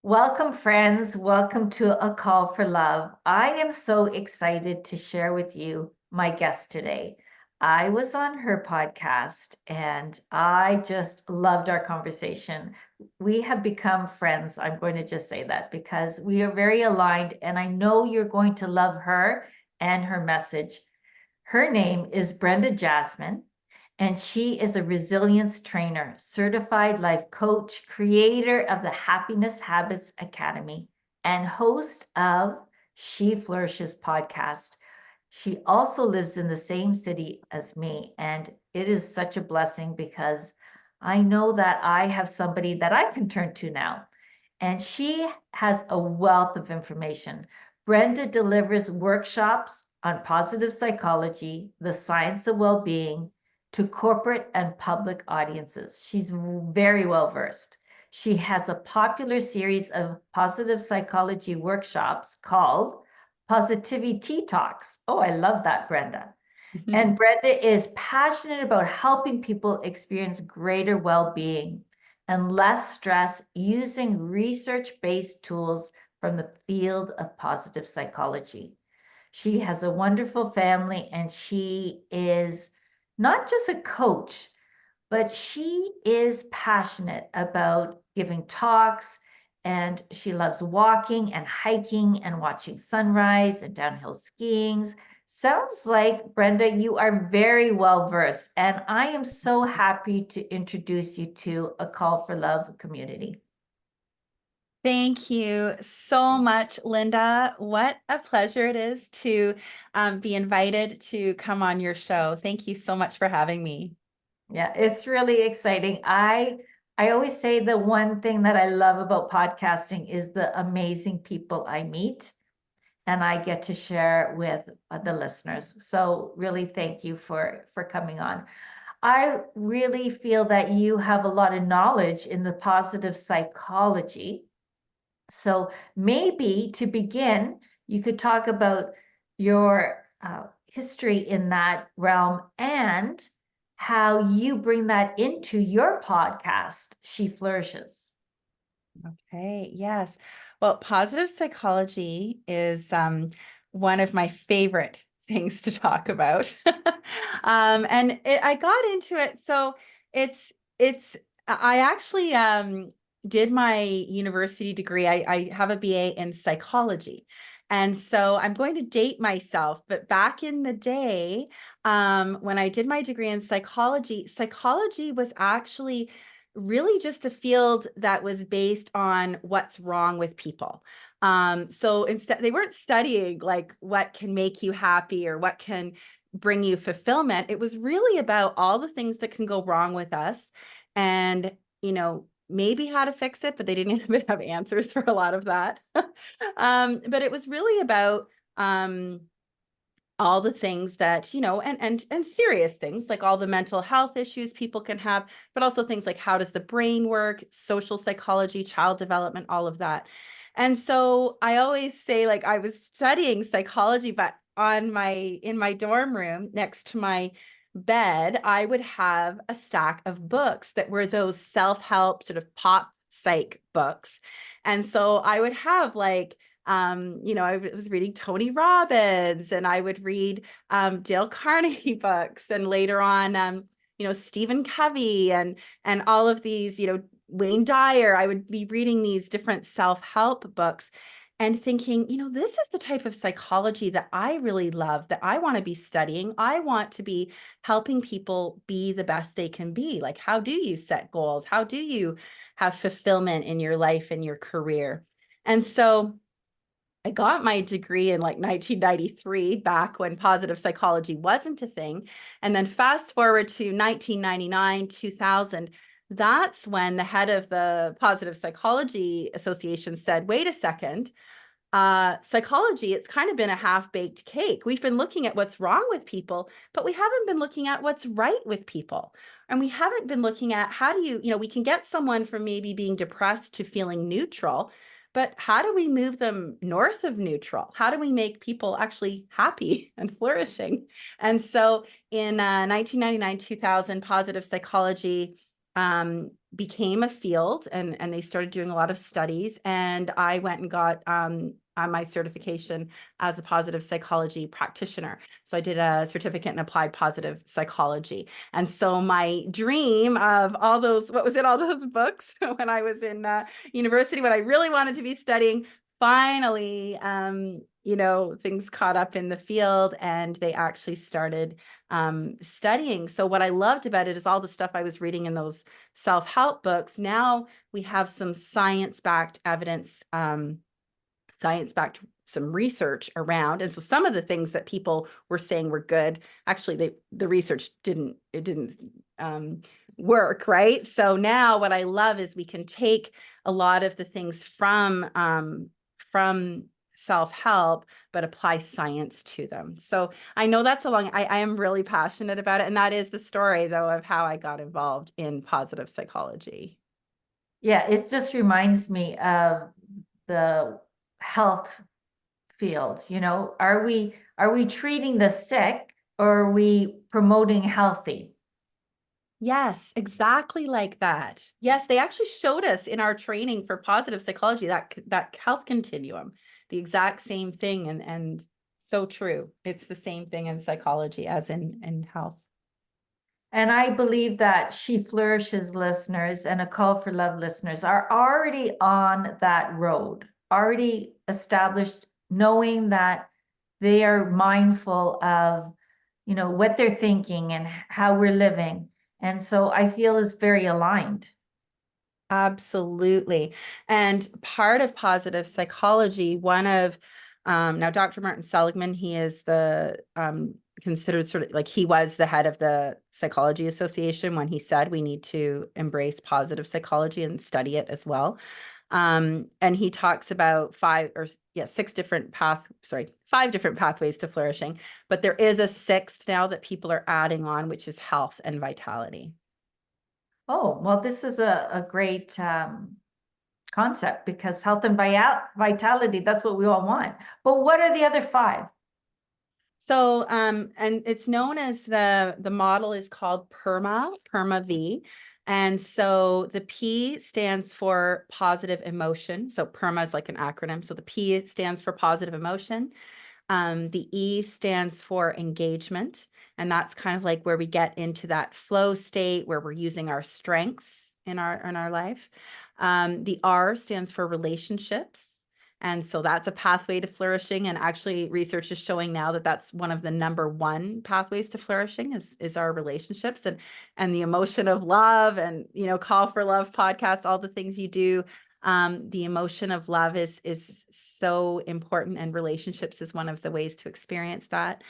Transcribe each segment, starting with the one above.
Welcome, friends. Welcome to A Call for Love. I am so excited to share with you my guest today. I was on her podcast and I just loved our conversation. We have become friends. I'm going to just say that because we are very aligned, and I know you're going to love her and her message. Her name is Brenda Jasmin, and she is a resilience trainer, certified life coach, creator of the Happiness Habits Academy, and host of She Flourishes podcast. She also lives in the same city as me, and it is such a blessing because I know that I have somebody that I can turn to now. And she has a wealth of information. Brenda delivers workshops on positive psychology, the science of well-being, to corporate and public audiences. She's very well versed. She has a popular series of positive psychology workshops called Positivity Talks. Oh, I love that, Brenda. And Brenda is passionate about helping people experience greater well-being and less stress using research-based tools from the field of positive psychology. She has a wonderful family, and she is not just a coach, but she is passionate about giving talks, and she loves walking and hiking and watching sunrise and downhill skiing. Sounds like, Brenda, you are very well versed, and I am so happy to introduce you to A Call for Love community. Thank you so much, Linda. What a pleasure it is to be invited to come on your show. Thank you so much for having me. Yeah, it's really exciting. I always say the one thing that I love about podcasting is the amazing people I meet and I get to share with the listeners. So really thank you for coming on. I really feel that you have a lot of knowledge in the positive psychology. So maybe to begin, you could talk about your history in that realm and how you bring that into your podcast, She Flourishes. Okay, yes. Well, positive psychology is one of my favorite things to talk about. I got into it. So it's I actually did my university degree. I have a BA in psychology. And so I'm going to date myself, but back in the day, when I did my degree in psychology, psychology was actually really just a field that was based on what's wrong with people. So instead, they weren't studying like what can make you happy or what can bring you fulfillment. It was really about all the things that can go wrong with us and, maybe how to fix it, but they didn't even have answers for a lot of that. But it was really about all the things that, and serious things like all the mental health issues people can have, but also things like how does the brain work, social psychology, child development, all of that. And so I always say, like, I was studying psychology, but in my dorm room next to my bed, I would have a stack of books that were those self-help sort of pop psych books. And so I would have like I was reading Tony Robbins, and I would read Dale Carnegie books, and later on, Stephen Covey and all of these, Wayne Dyer. I would be reading these different self-help books and thinking, this is the type of psychology that I really love, that I want to be studying. I want to be helping people be the best they can be. Like, how do you set goals? How do you have fulfillment in your life and your career? And so I got my degree in like 1993, back when positive psychology wasn't a thing. And then fast forward to 1999, 2000, that's when the head of the Positive Psychology Association said, wait a second, psychology, it's kind of been a half-baked cake. We've been looking at what's wrong with people, but we haven't been looking at what's right with people. And we haven't been looking at how do you, we can get someone from maybe being depressed to feeling neutral, but how do we move them north of neutral? How do we make people actually happy and flourishing? And so in 1999, 2000, positive psychology became a field, and they started doing a lot of studies, and I went and got on my certification as a positive psychology practitioner. So I did a certificate in applied positive psychology. And so my dream of all those, what was it, all those books when I was in university, when I really wanted to be studying, finally, you know, things caught up in the field and they actually started studying. So what I loved about it is all the stuff I was reading in those self-help books. Now we have some science-backed evidence, science-backed some research around. And so some of the things that people were saying were good, actually the research didn't work, right? So now what I love is we can take a lot of the things from self-help, but apply science to them. So I know that's I am really passionate about it. And that is the story, though, of how I got involved in positive psychology. Yeah, it just reminds me of the health fields, you know, are we treating the sick or are we promoting healthy? Yes, exactly like that. Yes, they actually showed us in our training for positive psychology that health continuum, the exact same thing, and so true. It's the same thing in psychology as in health. And I believe that She Flourishes listeners and A Call for Love listeners are already on that road, already established, knowing that they are mindful of, you know, what they're thinking and how we're living. And so I feel is very aligned. Absolutely. And part of positive psychology, one of now Dr. Martin Seligman, he is the considered sort of like he was the head of the Psychology Association when he said we need to embrace positive psychology and study it as well. And he talks about five different pathways to flourishing, but there is a sixth now that people are adding on, which is health and vitality. Oh, well, this is a great concept because health and vitality, that's what we all want. But what are the other five? So, and it's known as the model is called PEARMV. And so the P stands for positive emotion. So PERMA is like an acronym. So the P stands for positive emotion. The E stands for engagement. And that's kind of like where we get into that flow state where we're using our strengths in our life. The R stands for relationships. And so that's a pathway to flourishing. And actually, research is showing now that that's one of the #1 pathways to flourishing is our relationships and the emotion of love and, you know, Call for Love podcast, all the things you do. The emotion of love is so important, and relationships is one of the ways to experience that.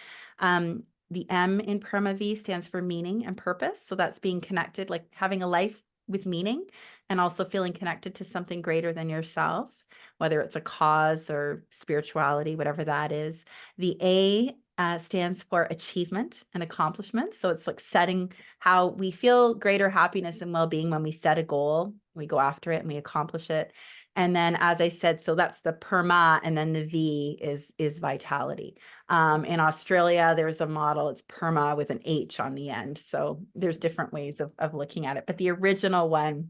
The M in PERMA-V stands for meaning and purpose. So that's being connected, like having a life with meaning and also feeling connected to something greater than yourself, whether it's a cause or spirituality, whatever that is. The A stands for achievement and accomplishment. So it's like setting how we feel greater happiness and well-being when we set a goal, we go after it and we accomplish it. And then, as I said, so that's the PERMA, and then the V is vitality. In Australia, there's a model, it's PERMA with an H on the end. So there's different ways of looking at it. But the original one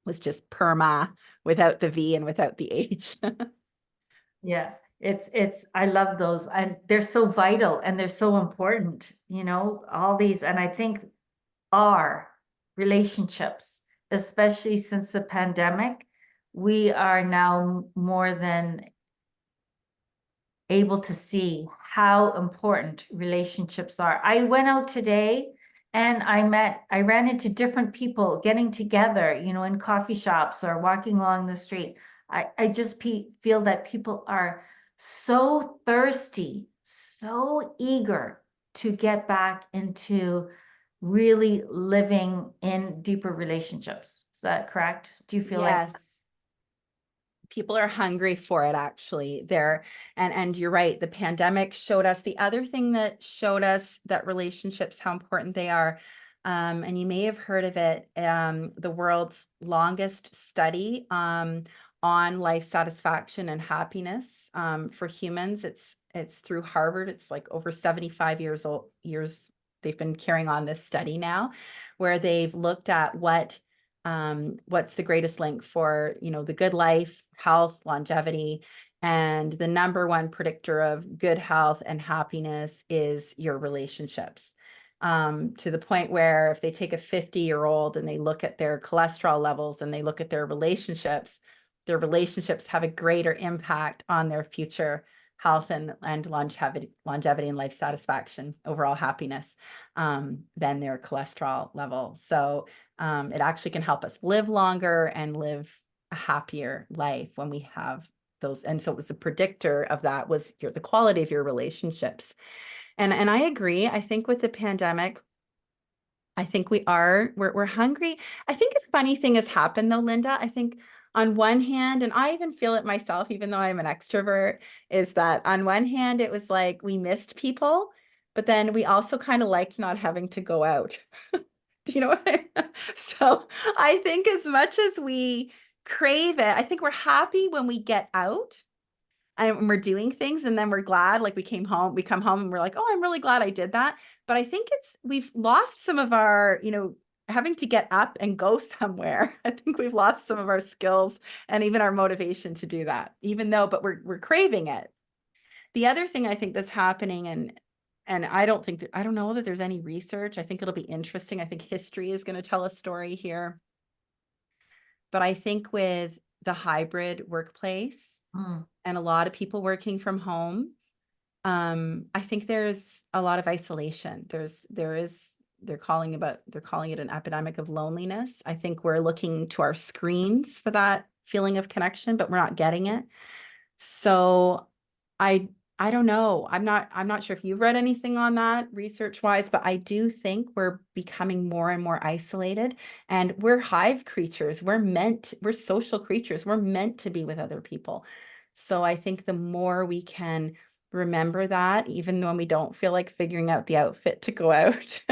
was just PERMA without the V and without the H. Yeah, it's I love those, and they're so vital and they're so important, you know, all these, and I think our relationships, especially since the pandemic, we are now more than able to see how important relationships are. I went out today and I ran into different people getting together, you know, in coffee shops or walking along the street. I just feel that people are so thirsty, so eager to get back into really living in deeper relationships. Is that correct? Do you feel like? Yes. People are hungry for it, actually. And you're right, the pandemic showed us the other thing that showed us that relationships, how important they are. And you may have heard of it, the world's longest study on life satisfaction and happiness for humans. It's through Harvard. It's like over 75 years they've been carrying on this study now, where they've looked at what What's the greatest link for, the good life, health, longevity. And the number one predictor of good health and happiness is your relationships. To the point where if they take a 50-year-old and they look at their cholesterol levels and they look at their relationships have a greater impact on their future health and longevity and life satisfaction, overall happiness, than their cholesterol level. So it actually can help us live longer and live a happier life when we have those. And so it was the predictor of that was the quality of your relationships. And I agree. I think with the pandemic, I think we're hungry. I think a funny thing has happened though, Linda. I think on one hand, and I even feel it myself, even though I'm an extrovert, is that on one hand, it was like we missed people, but then we also kind of liked not having to go out. Do you know what I mean? So I think as much as we crave it, I think we're happy when we get out and when we're doing things, and then we're glad, like we come home and we're like, oh, I'm really glad I did that. But I think we've lost some of our, having to get up and go somewhere. I think we've lost some of our skills and even our motivation to do that, but we're craving it. The other thing I think that's happening, and I don't know that there's any research. I think it'll be interesting. I think history is going to tell a story here. But I think with the hybrid workplace and a lot of people working from home, I think there's a lot of isolation. They're calling it an epidemic of loneliness. I think we're looking to our screens for that feeling of connection, but we're not getting it. So I I don't know. I'm not sure if you've read anything on that research wise, but I do think we're becoming more and more isolated, and we're hive creatures. We're social creatures. We're meant to be with other people. So I think the more we can remember that, even when we don't feel like figuring out the outfit to go out,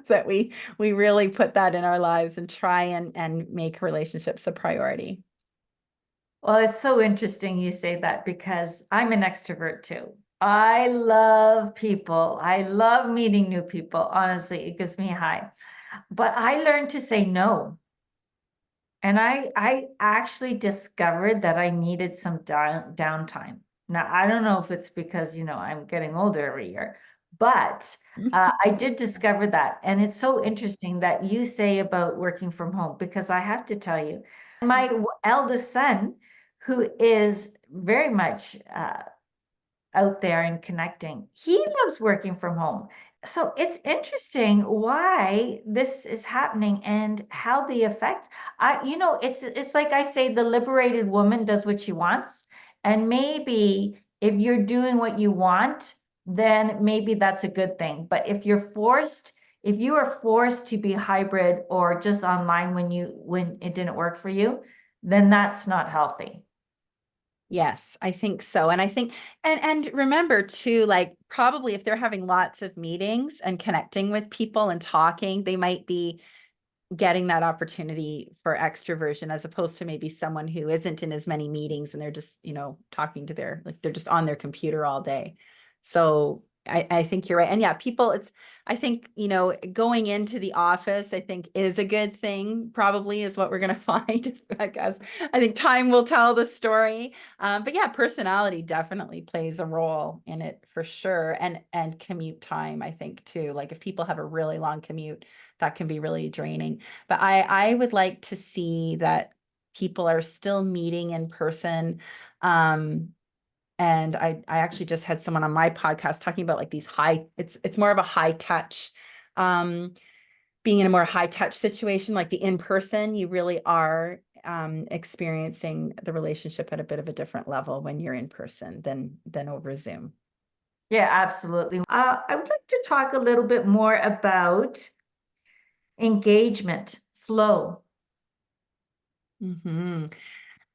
that we really put that in our lives and try and make relationships a priority. Well, it's so interesting you say that because I'm an extrovert too. I love people. I love meeting new people. Honestly, it gives me a high. But I learned to say no. And I actually discovered that I needed some downtime. Now, I don't know if it's because, I'm getting older every year, but I did discover that. And it's so interesting that you say about working from home, because I have to tell you, my eldest son, who is very much out there and connecting. He loves working from home. So it's interesting why this is happening and how the effect. It's like I say, the liberated woman does what she wants. And maybe if you're doing what you want, then maybe that's a good thing. But if you are forced to be hybrid or just online when it didn't work for you, then that's not healthy. Yes, I think so. And I think, and remember too, like probably if they're having lots of meetings and connecting with people and talking, they might be getting that opportunity for extroversion as opposed to maybe someone who isn't in as many meetings and they're just, talking to like they're just on their computer all day. So I think you're right. And yeah, I think, going into the office, I think is a good thing, probably is what we're going to find. I guess I think time will tell the story. But yeah, personality definitely plays a role in it for sure. And commute time, I think too. Like if people have a really long commute, that can be really draining. But I would like to see that people are still meeting in person. And I actually just had someone on my podcast talking about like it's more of a high touch, being in a more high touch situation, like the in person, you really are experiencing the relationship at a bit of a different level when you're in person than over Zoom. Yeah, absolutely. I would like to talk a little bit more about engagement, flow.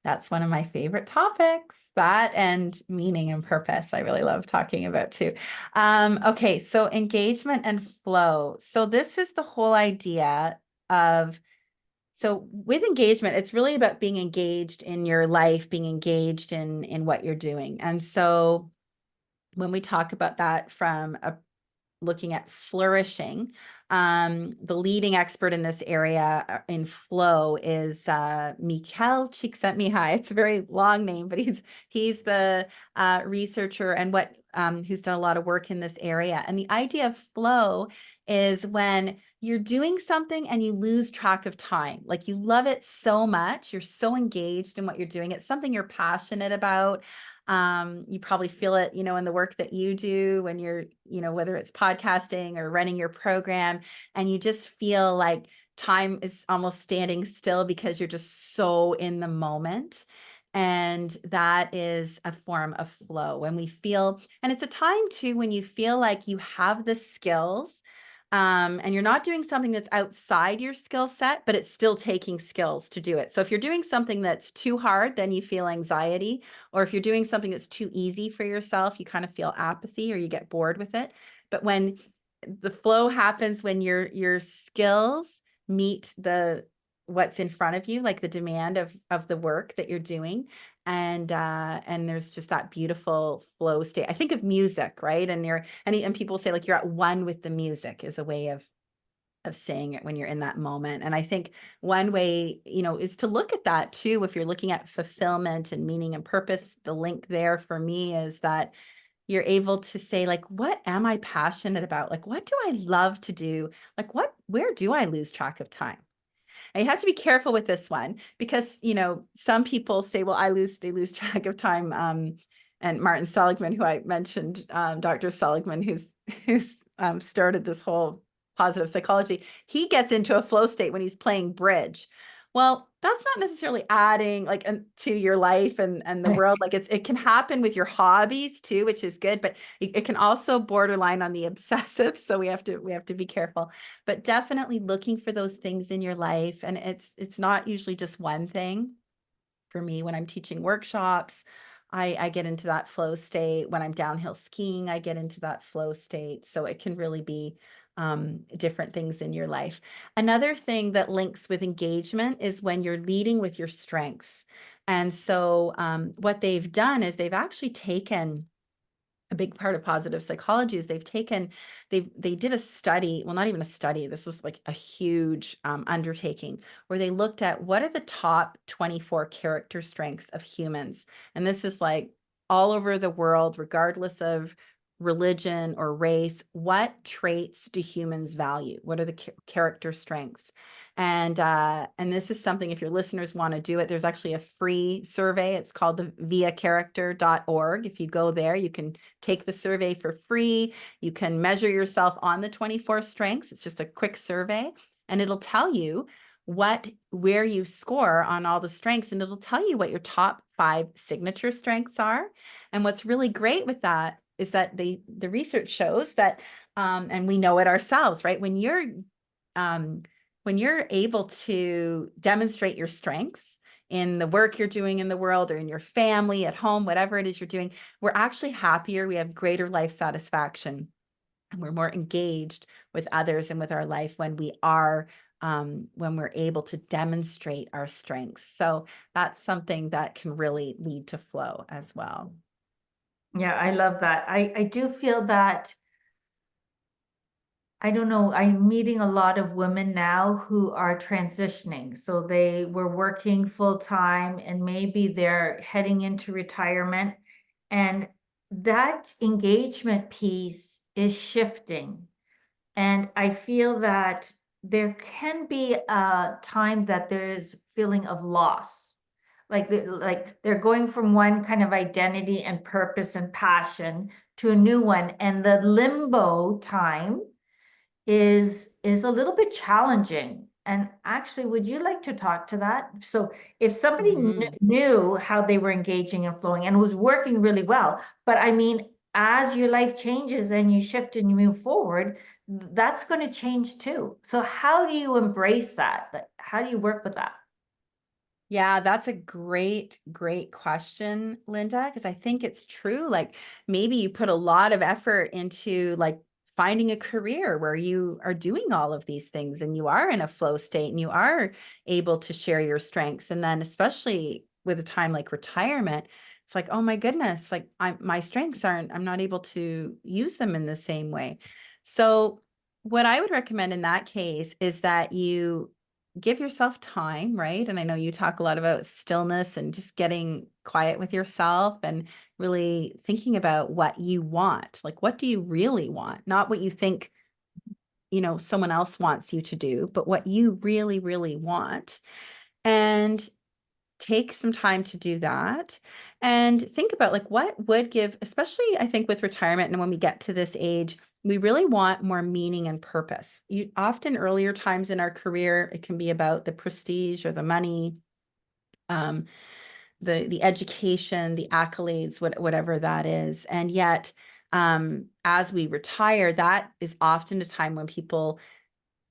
That's one of my favorite topics, that and meaning and purpose. I really love talking about too. Okay, so engagement and flow. So this is the whole idea so with engagement, it's really about being engaged in your life, being engaged in what you're doing. And so when we talk about that from looking at Flourishing. The leading expert in this area in flow is Mikhail Csikszentmihalyi. It's a very long name, but he's the researcher and who's done a lot of work in this area. And the idea of flow is when you're doing something and you lose track of time. Like you love it so much, you're so engaged in what you're doing. It's something you're passionate about. You probably feel it, in the work that you do when you're, whether it's podcasting or running your program, and you just feel like time is almost standing still because you're just so in the moment. And that is a form of flow when we feel, and it's a time too when you feel like you have the skills, and you're not doing something that's outside your skill set, but it's still taking skills to do it. So if you're doing something that's too hard, then you feel anxiety. Or if you're doing something that's too easy for yourself, you kind of feel apathy or you get bored with it. But when the flow happens, when your skills meet what's in front of you, like the demand of the work that you're doing, and there's just that beautiful flow state. I think of music, right? And people say like you're at one with the music is a way of saying it when you're in that moment. And I think one way, is to look at that too. If you're looking at fulfillment and meaning and purpose, the link there for me is that you're able to say, like, what am I passionate about? Like, what do I love to do? Like, where do I lose track of time? And you have to be careful with this one because, some people say, well, they lose track of time. And Martin Seligman, who I mentioned, Dr. Seligman, who's started this whole positive psychology, he gets into a flow state when he's playing bridge. Well, that's not necessarily adding like to your life and the world. Like it can happen with your hobbies too, which is good, but it can also borderline on the obsessive. So we have to be careful, but definitely looking for those things in your life. And it's not usually just one thing. For me, when I'm teaching workshops, I get into that flow state. When I'm downhill skiing, I get into that flow state. So it can really be different things in your life. Another thing that links with engagement is when you're leading with your strengths. And so what they've done is they've actually taken a big part of positive psychology is they did a study, well, not even a study, this was like a huge undertaking where they looked at what are the top 24 character strengths of humans. And this is like all over the world, regardless of religion or race, what traits do humans value? What are the character strengths? And this is something, if your listeners want to do it, there's actually a free survey. It's called the viacharacter.org. If you go there, you can take the survey for free. You can measure yourself on the 24 strengths. It's just a quick survey, and it'll tell you where you score on all the strengths, and it'll tell you what your top 5 signature strengths are. And what's really great with that is that the research shows that, and we know it ourselves, right? When you're able to demonstrate your strengths in the work you're doing in the world or in your family, at home, whatever it is you're doing, we're actually happier. We have greater life satisfaction, and we're more engaged with others and with our life when we're able to demonstrate our strengths. So that's something that can really lead to flow as well. Yeah, I love that. I do feel that, I don't know, I'm meeting a lot of women now who are transitioning. So they were working full time and maybe they're heading into retirement. And that engagement piece is shifting. And I feel that there can be a time that there's feeling of loss. Like they're going from one kind of identity and purpose and passion to a new one. And the limbo time is a little bit challenging. And actually, would you like to talk to that? So if somebody knew how they were engaging and flowing and was working really well, but I mean, as your life changes and you shift and you move forward, that's going to change too. So how do you embrace that? How do you work with that? Yeah, that's a great, great question, Linda, because I think it's true. Like maybe you put a lot of effort into like finding a career where you are doing all of these things and you are in a flow state and you are able to share your strengths. And then especially with a time like retirement, it's like, oh my goodness, like my strengths I'm not able to use them in the same way. So what I would recommend in that case is that you give yourself time, right? And I know you talk a lot about stillness and just getting quiet with yourself and really thinking about what you want. Like, what do you really want? Not what you think, someone else wants you to do, but what you really, really want. And take some time to do that and think about like what would give, especially I think with retirement and when we get to this age, we really want more meaning and purpose. You often earlier times in our career, it can be about the prestige or the money, um, the education, the accolades, whatever that is. And yet, as we retire, that is often a time when people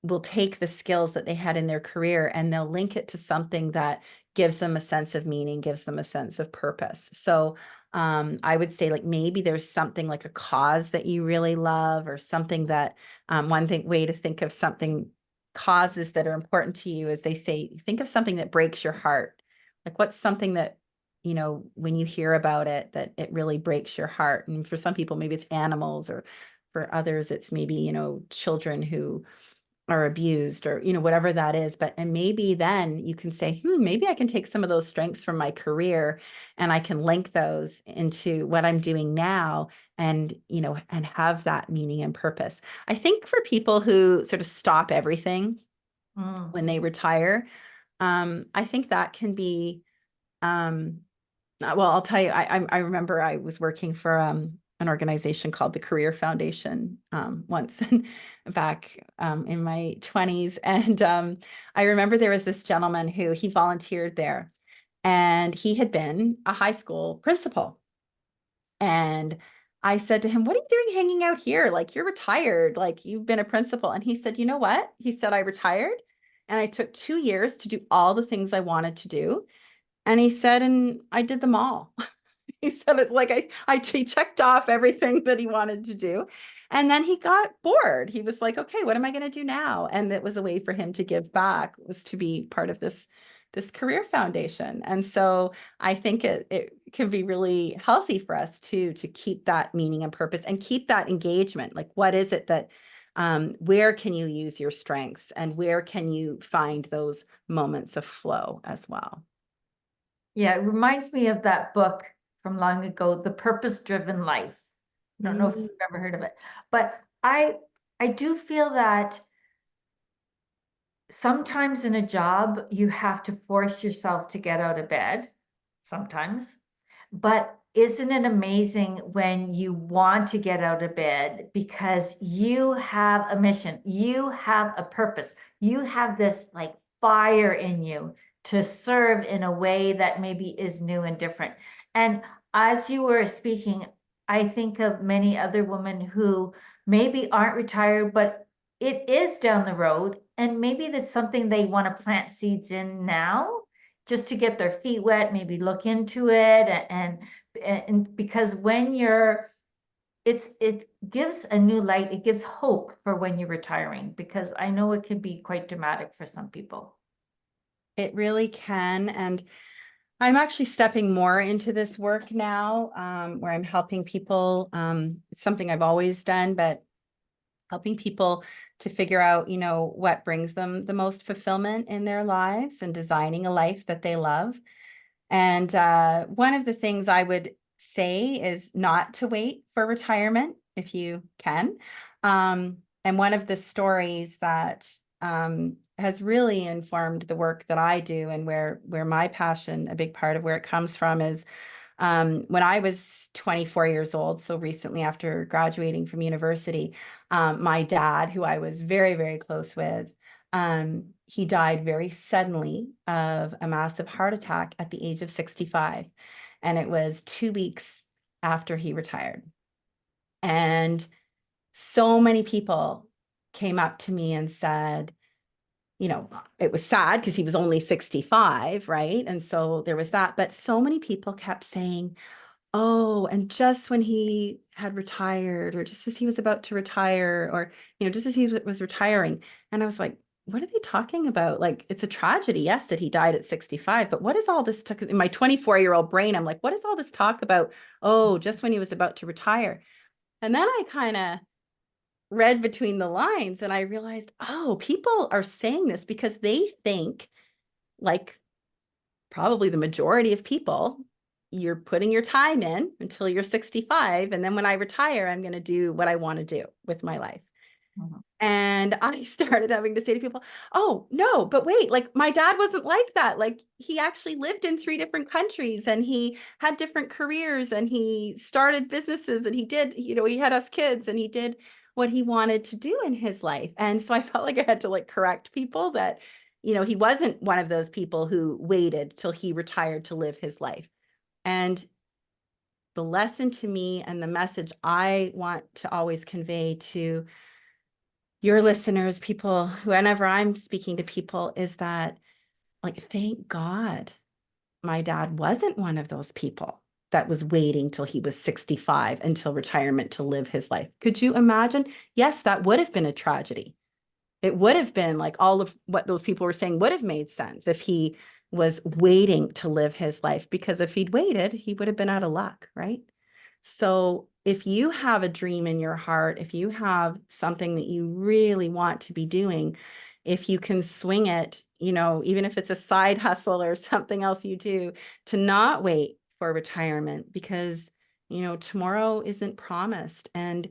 will take the skills that they had in their career and they'll link it to something that gives them a sense of meaning, gives them a sense of purpose. So I would say like maybe there's something like a cause that you really love or something that way to think of something causes that are important to you is they say, think of something that breaks your heart. Like what's something that, when you hear about it, that it really breaks your heart. And for some people, maybe it's animals or for others, it's maybe, children who are abused or whatever that is, and maybe then you can say maybe I can take some of those strengths from my career and I can link those into what I'm doing now and and have that meaning and purpose. I think for people who sort of stop everything Mm. when they retire, I think that can be well, I'll tell you, I remember I was working for an organization called the Career Foundation once back in my 20s. And I remember there was this gentleman who he volunteered there and he had been a high school principal. And I said to him, "What are you doing hanging out here? Like you're retired, like you've been a principal." And he said, "You know what?" He said, "I retired and I took 2 years to do all the things I wanted to do. And he said, and I did them all." He said it's like he checked off everything that he wanted to do. And then he got bored. He was like, okay, what am I going to do now? And it was a way for him to give back, was to be part of this career foundation. And so I think it can be really healthy for us to keep that meaning and purpose and keep that engagement. Like, what is it that where can you use your strengths and where can you find those moments of flow as well? Yeah, it reminds me of that book from long ago, The Purpose-Driven Life. I don't know if you've ever heard of it, but I do feel that sometimes in a job you have to force yourself to get out of bed sometimes. But isn't it amazing when you want to get out of bed because you have a mission, you have a purpose, you have this like fire in you to serve in a way that maybe is new and different. And as you were speaking, I think of many other women who maybe aren't retired, but it is down the road. And maybe that's something they want to plant seeds in now just to get their feet wet, maybe look into it and because when you're it gives a new light, it gives hope for when you're retiring, because I know it can be quite dramatic for some people. It really can. And I'm actually stepping more into this work now, where I'm helping people. It's something I've always done, but helping people to figure out, what brings them the most fulfillment in their lives and designing a life that they love. And one of the things I would say is not to wait for retirement if you can. And one of the stories that has really informed the work that I do and where my passion, a big part of where it comes from is when I was 24 years old, so recently after graduating from university, my dad, who I was very, very close with, he died very suddenly of a massive heart attack at the age of 65. And it was 2 weeks after he retired. And so many people came up to me and said, it was sad because he was only 65, right? And so there was that. But so many people kept saying, oh, and just when he had retired, or just as he was about to retire, or, just as he was retiring. And I was like, what are they talking about? Like, it's a tragedy, yes, that he died at 65, but what is all this talk in my 24-year-old brain? I'm like, what is all this talk about? Oh, just when he was about to retire. And then I kind of read between the lines and I realized, oh, people are saying this because they think, like probably the majority of people, you're putting your time in until you're 65. And then when I retire, I'm going to do what I want to do with my life. Mhm. And I started having to say to people, oh, no, but wait, like my dad wasn't like that. Like he actually lived in 3 different countries and he had different careers and he started businesses and he did, he had us kids and he did what he wanted to do in his life. And so I felt like I had to like correct people that, he wasn't one of those people who waited till he retired to live his life. And the lesson to me and the message I want to always convey to your listeners, people, whenever I'm speaking to people, is that, like, thank God my dad wasn't one of those people that was waiting till he was 65 until retirement to live his life. Could you imagine? Yes, that would have been a tragedy. It would have been like all of what those people were saying would have made sense if he was waiting to live his life, because if he'd waited, he would have been out of luck, right? So if you have a dream in your heart, if you have something that you really want to be doing, if you can swing it, even if it's a side hustle or something else you do, to not wait for retirement, because, tomorrow isn't promised. And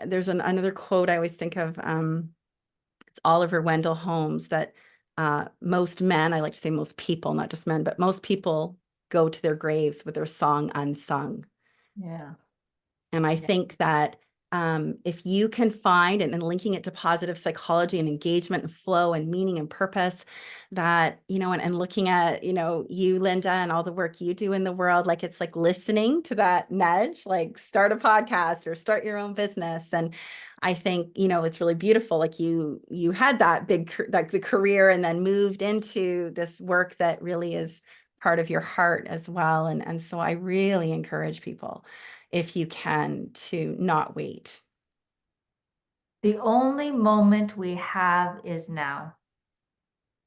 there's another quote I always think of. It's Oliver Wendell Holmes that most men, I like to say most people, not just men, but most people go to their graves with their song unsung. Yeah. And I Yeah. think that if you can find, and linking it to positive psychology and engagement and flow and meaning and purpose, that, and looking at, you, Linda, and all the work you do in the world, like it's like listening to that nudge, like start a podcast or start your own business. And I think, it's really beautiful. Like you had that big, like the career, and then moved into this work that really is part of your heart as well. And so I really encourage people, if you can, to not wait. The only moment we have is now.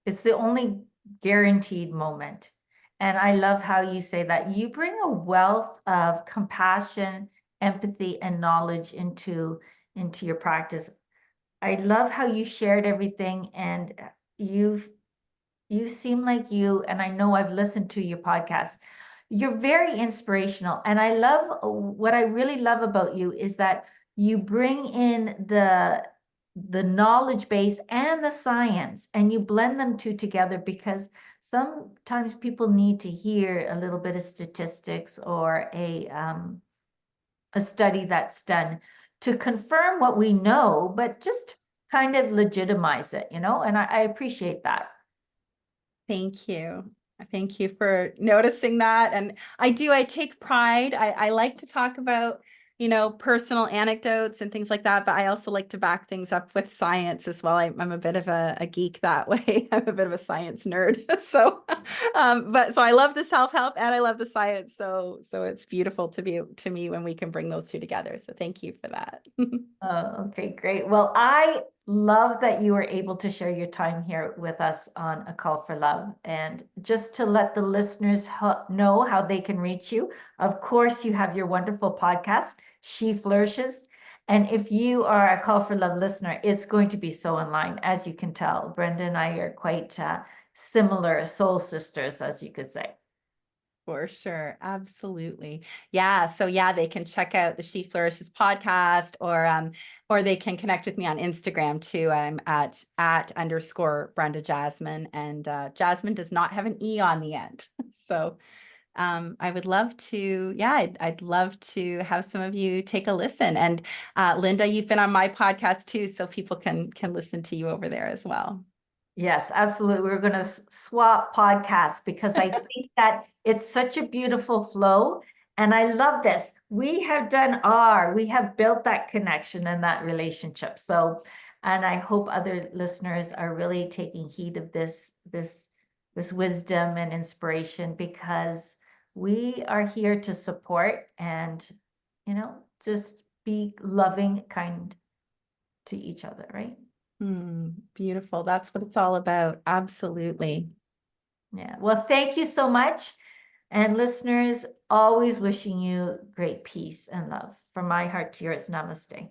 It's the only guaranteed moment. And I love how you say that. You bring a wealth of compassion, empathy, and knowledge into your practice. I love how you shared everything, and you seem like you, and I know I've listened to your podcast. You're very inspirational. And I love what I really love about you is that you bring in the knowledge base and the science, and you blend them two together, because sometimes people need to hear a little bit of statistics or a study that's done to confirm what we know, but just kind of legitimize it, and I appreciate that. Thank you. Thank you for noticing that. And I take pride. I like to talk about, personal anecdotes and things like that, but I also like to back things up with science as well. I'm a bit of a geek that way. I'm a bit of a science nerd. So, so I love the self-help and I love the science. So it's beautiful to me when we can bring those two together. So thank you for that. Oh, okay, great. Well, I love that you were able to share your time here with us on A Call for Love. And just to let the listeners know how they can reach you, of course, you have your wonderful podcast, She Flourishes. And if you are a Call for Love listener, it's going to be so in line, as you can tell. Brenda and I are quite similar soul sisters, as you could say. For sure. Absolutely. Yeah. So yeah, they can check out the She Flourishes podcast, or they can connect with me on Instagram too. I'm at @ Brenda Jasmin, and Jasmine does not have an E on the end. So I would love to, yeah, I'd love to have some of you take a listen. And Linda, you've been on my podcast too, so people can listen to you over there as well. Yes, absolutely. We're going to swap podcasts, because I think that it's such a beautiful flow. And I love this. We have we have built that connection and that relationship. So, and I hope other listeners are really taking heed of this wisdom and inspiration, because we are here to support and, just be loving, kind to each other, right? Beautiful. That's what it's all about. Absolutely. Yeah. Well, thank you so much. And listeners, always wishing you great peace and love. From my heart to yours, namaste.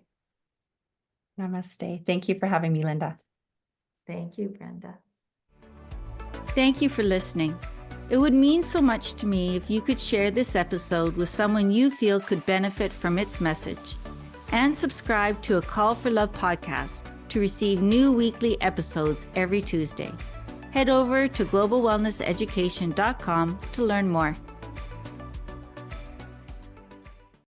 Namaste. Thank you for having me, Linda. Thank you, Brenda. Thank you for listening. It would mean so much to me if you could share this episode with someone you feel could benefit from its message. And subscribe to A Call for Love podcast to receive new weekly episodes every Tuesday. Head over to globalwellnesseducation.com to learn more.